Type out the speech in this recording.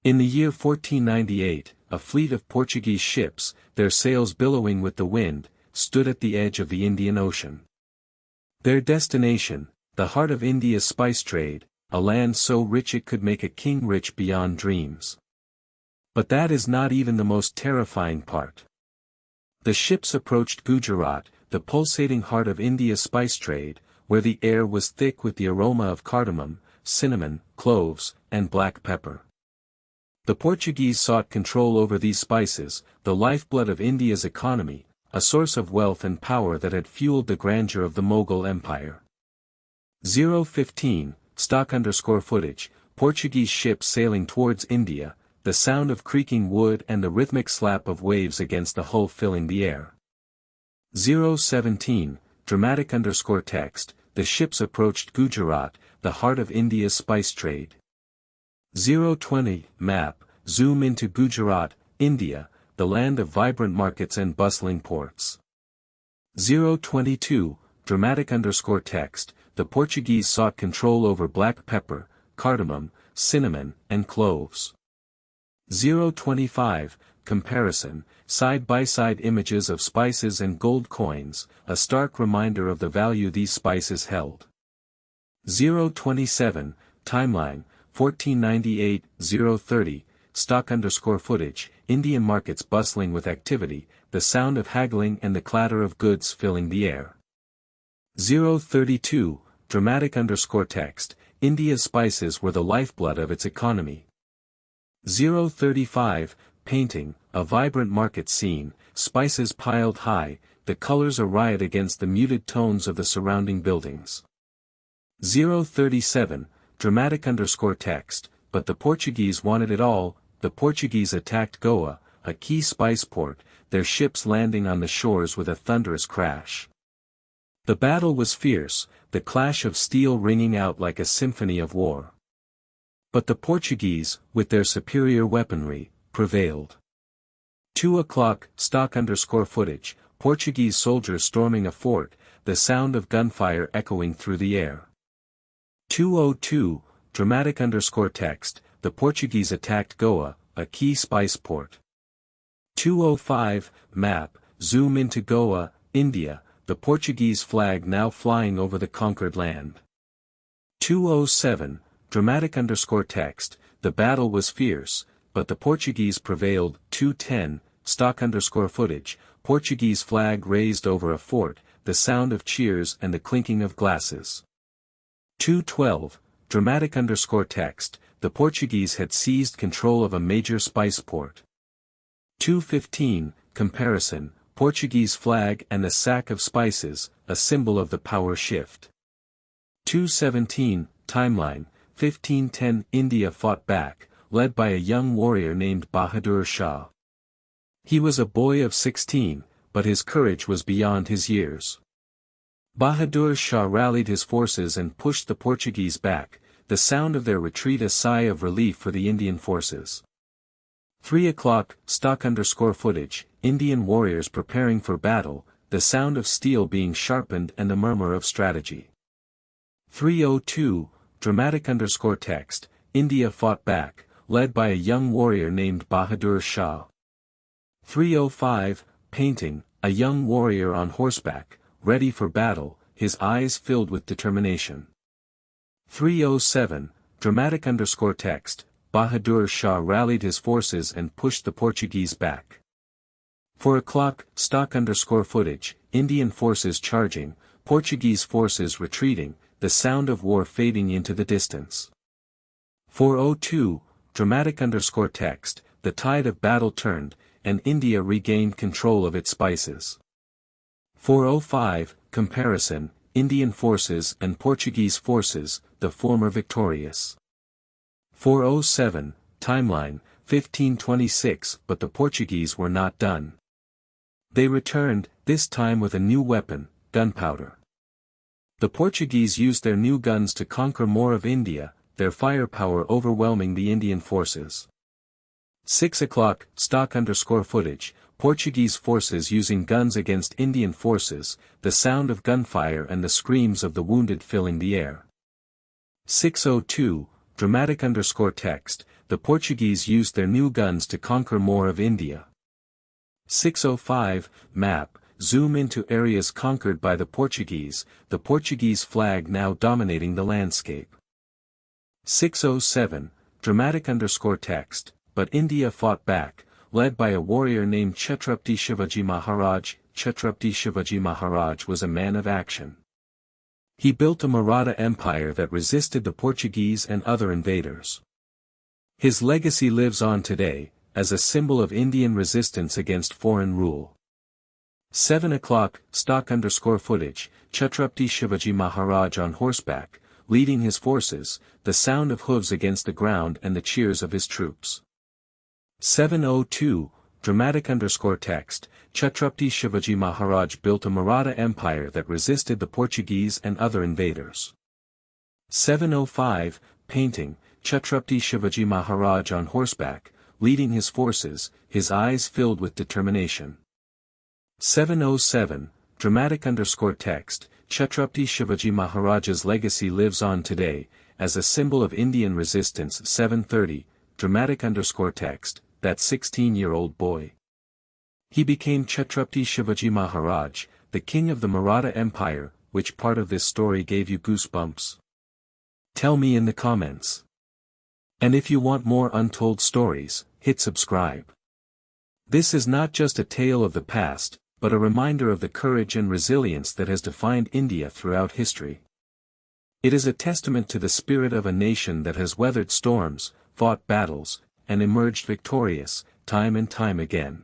In the year 1498, a fleet of Portuguese ships, their sails billowing with the wind, stood at the edge of the Indian Ocean. Their destination, the heart of India's spice trade, a land so rich it could make a king rich beyond dreams. But that is not even the most terrifying part. The ships approached Gujarat, the pulsating heart of India's spice trade, where the air was thick with the aroma of cardamom, cinnamon, cloves, and black pepper. The Portuguese sought control over these spices, the lifeblood of India's economy, a source of wealth and power that had fueled the grandeur of the Mughal Empire. 015, stock_footage, Portuguese ships sailing towards India, the sound of creaking wood and the rhythmic slap of waves against the hull filling the air. 017, dramatic_text, the ships approached Gujarat, the heart of India's spice trade. 020, map, zoom into Gujarat, India, the land of vibrant markets and bustling ports. 022, dramatic_text, the Portuguese sought control over black pepper, cardamom, cinnamon, and cloves. 025, comparison, side-by-side images of spices and gold coins, a stark reminder of the value these spices held. 027, timeline, 1498-030, stock_footage, Indian markets bustling with activity, the sound of haggling and the clatter of goods filling the air. 032, dramatic_text, India's spices were the lifeblood of its economy. 035, painting, a vibrant market scene, spices piled high, the colors a riot against the muted tones of the surrounding buildings. 037, dramatic_text, but the Portuguese wanted it all. The Portuguese attacked Goa, a key spice port, their ships landing on the shores with a thunderous crash. The battle was fierce, the clash of steel ringing out like a symphony of war. But the Portuguese, with their superior weaponry, prevailed. 2 o'clock, stock_footage, Portuguese soldiers storming a fort, the sound of gunfire echoing through the air. 202, dramatic_text, the Portuguese attacked Goa, a key spice port. 205, map, zoom into Goa, India, the Portuguese flag now flying over the conquered land. 207, dramatic_text, the battle was fierce, but the Portuguese prevailed. 210, stock_footage, Portuguese flag raised over a fort, the sound of cheers and the clinking of glasses. 212, dramatic_text, the Portuguese had seized control of a major spice port. 215, comparison, Portuguese flag and the sack of spices, a symbol of the power shift. 217, timeline, 1510, India fought back, led by a young warrior named Bahadur Shah. He was a boy of 16, but his courage was beyond his years. Bahadur Shah rallied his forces and pushed the Portuguese back, the sound of their retreat a sigh of relief for the Indian forces. 3 o'clock, stock_footage, Indian warriors preparing for battle, the sound of steel being sharpened and the murmur of strategy. 302, dramatic_text, India fought back, led by a young warrior named Bahadur Shah. 305, painting, a young warrior on horseback, ready for battle, his eyes filled with determination. 307, dramatic_text, Bahadur Shah rallied his forces and pushed the Portuguese back. 4 o'clock, stock_footage, Indian forces charging, Portuguese forces retreating, the sound of war fading into the distance. 402, dramatic_text, the tide of battle turned, and India regained control of its spices. 405, comparison, Indian forces and Portuguese forces, the former victorious. 407, timeline, 1526, but the Portuguese were not done. They returned, this time with a new weapon, gunpowder. The Portuguese used their new guns to conquer more of India, their firepower overwhelming the Indian forces. 6 o'clock, stock_footage, Portuguese forces using guns against Indian forces, the sound of gunfire and the screams of the wounded filling the air. 602, dramatic_text, the Portuguese used their new guns to conquer more of India. 605, map, zoom into areas conquered by the Portuguese flag now dominating the landscape. 607, dramatic _text, but India fought back, led by a warrior named Chhatrapati Shivaji Maharaj. Chhatrapati Shivaji Maharaj was a man of action. He built a Maratha Empire that resisted the Portuguese and other invaders. His legacy lives on today, as a symbol of Indian resistance against foreign rule. 7 o'clock, stock _footage, Chhatrapati Shivaji Maharaj on horseback, leading his forces, the sound of hooves against the ground and the cheers of his troops. 702, dramatic _text, Chhatrapati Shivaji Maharaj built a Maratha Empire that resisted the Portuguese and other invaders. 705, painting, Chhatrapati Shivaji Maharaj on horseback, leading his forces, his eyes filled with determination. 707, dramatic _text, Chhatrapati Shivaji Maharaj's legacy lives on today, as a symbol of Indian resistance. 730, dramatic _text, that 16-year-old boy. He became Chhatrapati Shivaji Maharaj, the king of the Maratha Empire. Which part of this story gave you goosebumps? Tell me in the comments. And if you want more untold stories, hit subscribe. This is not just a tale of the past, but a reminder of the courage and resilience that has defined India throughout history. It is a testament to the spirit of a nation that has weathered storms, fought battles, and emerged victorious, time and time again.